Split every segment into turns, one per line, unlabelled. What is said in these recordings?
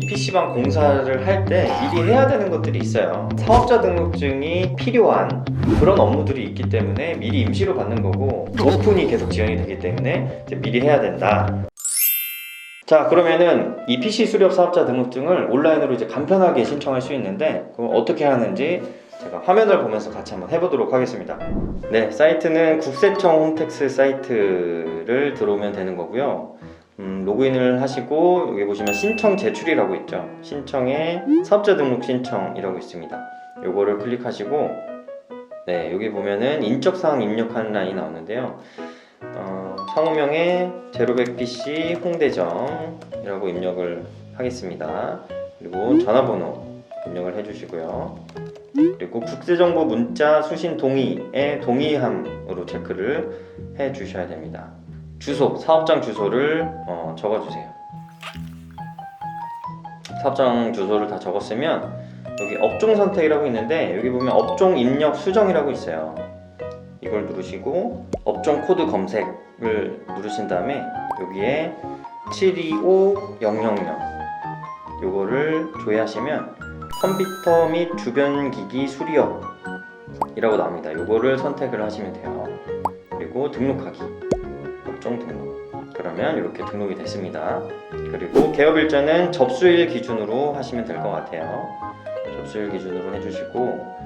PC방 공사를 할 때 미리 해야 되는 것들이 있어요. 사업자 등록증이 필요한 그런 업무들이 있기 때문에 미리 임시로 받는 거고, 오픈이 계속 지연이 되기 때문에 이제 미리 해야 된다. 자, 그러면은 이 PC 수렵 사업자 등록증을 온라인으로 이제 간편하게 신청할 수 있는데, 그럼 어떻게 하는지 제가 화면을 보면서 같이 한번 해보도록 하겠습니다. 네, 사이트는 국세청 홈택스 사이트를 들어오면 되는 거고요. 로그인을 하시고 여기 보시면 신청 제출이라고 있죠. 신청에 사업자 등록 신청이라고 있습니다. 요거를 클릭하시고, 네, 여기 보면은 인적사항 입력하는 라인이 나오는데요. 상호명에 0100PC 홍대점이라고 입력을 하겠습니다. 그리고 전화번호 입력을 해주시고요. 그리고 국세정보 문자 수신 동의에 동의함으로 체크를 해 주셔야 됩니다. 주소, 사업장 주소를 적어주세요. 사업장 주소를 다 적었으면 여기 업종 선택이라고 있는데, 여기 보면 업종 입력 수정이라고 있어요. 이걸 누르시고 업종 코드 검색을 누르신 다음에 여기에 725000 요거를 조회하시면 컴퓨터 및 주변 기기 수리업이라고 나옵니다. 요거를 선택을 하시면 돼요. 그리고 등록하기, 업종 등록. 그러면 이렇게 등록이 됐습니다. 그리고 개업일자는 접수일 기준으로 하시면 될 것 같아요. 접수일 기준으로 해주시고,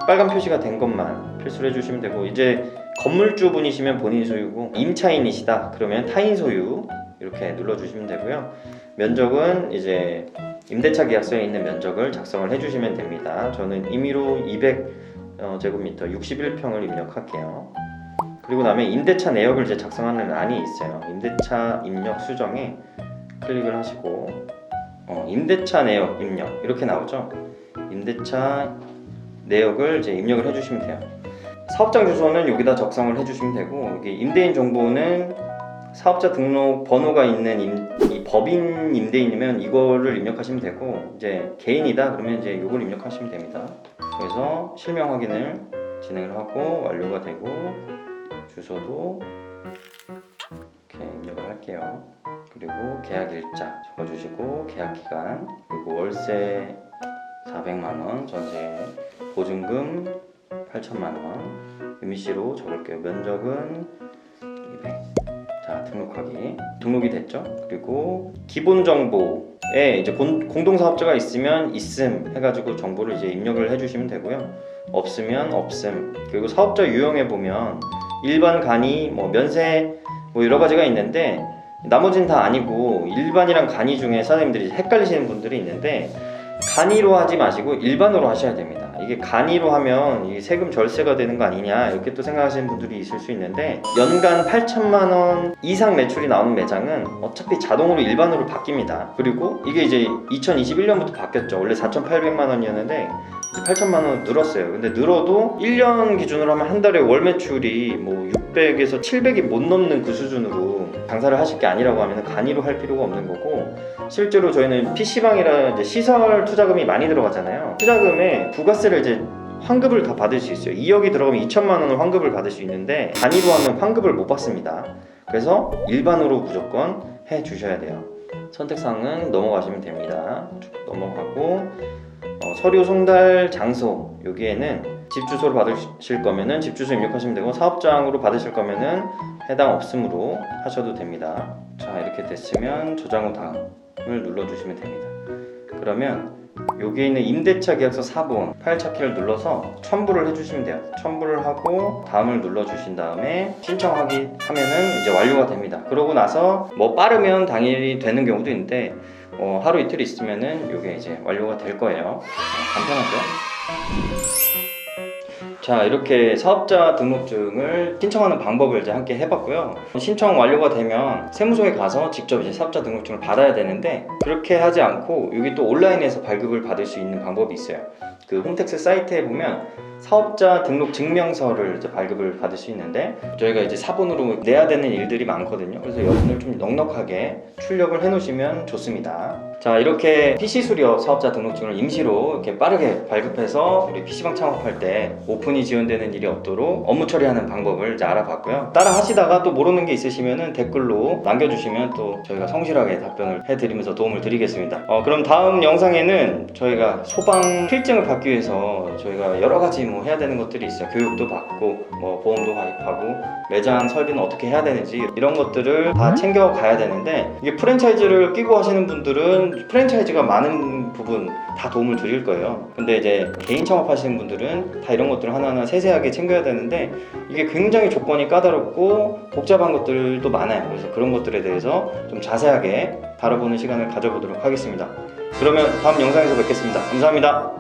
빨간 표시가 된 것만 필수로 해주시면 되고, 이제 건물주 분이시면 본인 소유고, 임차인이시다 그러면 타인 소유 이렇게 눌러주시면 되고요. 면적은 이제 임대차 계약서에 있는 면적을 작성을 해주시면 됩니다. 저는 임의로 200제곱미터 61평을 입력할게요. 그리고 다음에 임대차 내역을 이제 작성하는 란이 있어요. 임대차 입력 수정에 클릭을 하시고, 임대차 내역 입력 이렇게 나오죠. 임대차 내역을 이제 입력을 해주시면 돼요. 사업장 주소는 여기다 적성을 해주시면 되고, 여기 임대인 정보는 사업자 등록 번호가 있는 이 법인 임대인이면 이거를 입력하시면 되고, 이제 개인이다 그러면 이제 이걸 입력하시면 됩니다. 그래서 실명 확인을 진행을 하고 완료가 되고, 주소도 이렇게 입력을 할게요. 그리고 계약 일자 적어주시고, 계약 기간, 그리고 월세 400만원, 전세 보증금 8천만원, 임시로 적을게요. 면적은 200. 자, 등록하기. 등록이 됐죠? 그리고 기본 정보에 이제 공동사업자가 있으면 있음 해가지고 정보를 이제 입력을 해주시면 되고요. 없으면 없음. 그리고 사업자 유형에 보면 일반 간이, 면세 여러 가지가 있는데, 나머지는 다 아니고 일반이랑 간이 중에 사장님들이 헷갈리시는 분들이 있는데, 간이로 하지 마시고 일반으로 하셔야 됩니다. 이게 간이로 하면 이 세금 절세가 되는 거 아니냐 이렇게 또 생각하시는 분들이 있을 수 있는데, 연간 8천만 원 이상 매출이 나오는 매장은 어차피 자동으로 일반으로 바뀝니다. 그리고 이게 이제 2021년부터 바뀌었죠. 원래 4,800만 원이었는데 8천만 원 늘었어요. 근데 늘어도 1년 기준으로 하면 한 달에 월 매출이 600에서 700이 못 넘는 그 수준으로 장사를 하실 게 아니라고 하면 간이로 할 필요가 없는 거고, 실제로 저희는 PC방이라 이제 시설 투자금이 많이 들어가잖아요. 투자금에 부가세를 이제 환급을 다 받을 수 있어요. 2억이 들어가면 2천만 원을 환급을 받을 수 있는데, 단위로 하면 환급을 못 받습니다. 그래서 일반으로 무조건 해 주셔야 돼요. 선택사항은 넘어가시면 됩니다. 넘어가고, 서류 송달 장소, 여기에는 집 주소로 받으실 거면은 집 주소 입력하시면 되고, 사업장으로 받으실 거면은 해당 없음으로 하셔도 됩니다. 자, 이렇게 됐으면 저장 후 다음을 눌러주시면 됩니다. 그러면 여기에 있는 임대차 계약서 4번 파일 찾기를 눌러서 첨부를 해주시면 돼요. 첨부를 하고 다음을 눌러주신 다음에 신청하기 하면은 이제 완료가 됩니다. 그러고 나서 빠르면 당일이 되는 경우도 있는데, 하루 이틀 있으면은 이게 이제 완료가 될 거예요. 간편하죠? 자, 이렇게 사업자 등록증을 신청하는 방법을 이제 함께 해봤고요. 신청 완료가 되면 세무서에 가서 직접 이제 사업자 등록증을 받아야 되는데, 그렇게 하지 않고 여기 또 온라인에서 발급을 받을 수 있는 방법이 있어요. 그 홈택스 사이트에 보면 사업자 등록 증명서를 이제 발급을 받을 수 있는데, 저희가 이제 사본으로 내야 되는 일들이 많거든요. 그래서 여러분들 좀 넉넉하게 출력을 해 놓으시면 좋습니다. 자, 자, 이렇게 PC 수리업 사업자 등록증을 임시로 이렇게 빠르게 발급해서 우리 PC방 창업할 때 오픈이 지연되는 일이 없도록 업무 처리하는 방법을 이제 알아봤고요. 따라 하시다가 또 모르는 게 있으시면 댓글로 남겨주시면 또 저희가 성실하게 답변을 해드리면서 도움을 드리겠습니다. 그럼 다음 영상에는 저희가 소방 필증을 받기 위해서 저희가 여러 가지 뭐 해야 되는 것들이 있어요. 교육도 받고 뭐 보험도 가입하고 매장 설비는 어떻게 해야 되는지 이런 것들을 다 챙겨 가야 되는데, 이게 프랜차이즈를 끼고 하시는 분들은 프랜차이즈가 많은 부분 다 도움을 드릴 거예요. 근데 이제 개인 창업하시는 분들은 다 이런 것들을 하나하나 세세하게 챙겨야 되는데 이게 굉장히 조건이 까다롭고 복잡한 것들도 많아요. 그래서 그런 것들에 대해서 좀 자세하게 다뤄보는 시간을 가져보도록 하겠습니다. 그러면 다음 영상에서 뵙겠습니다. 감사합니다.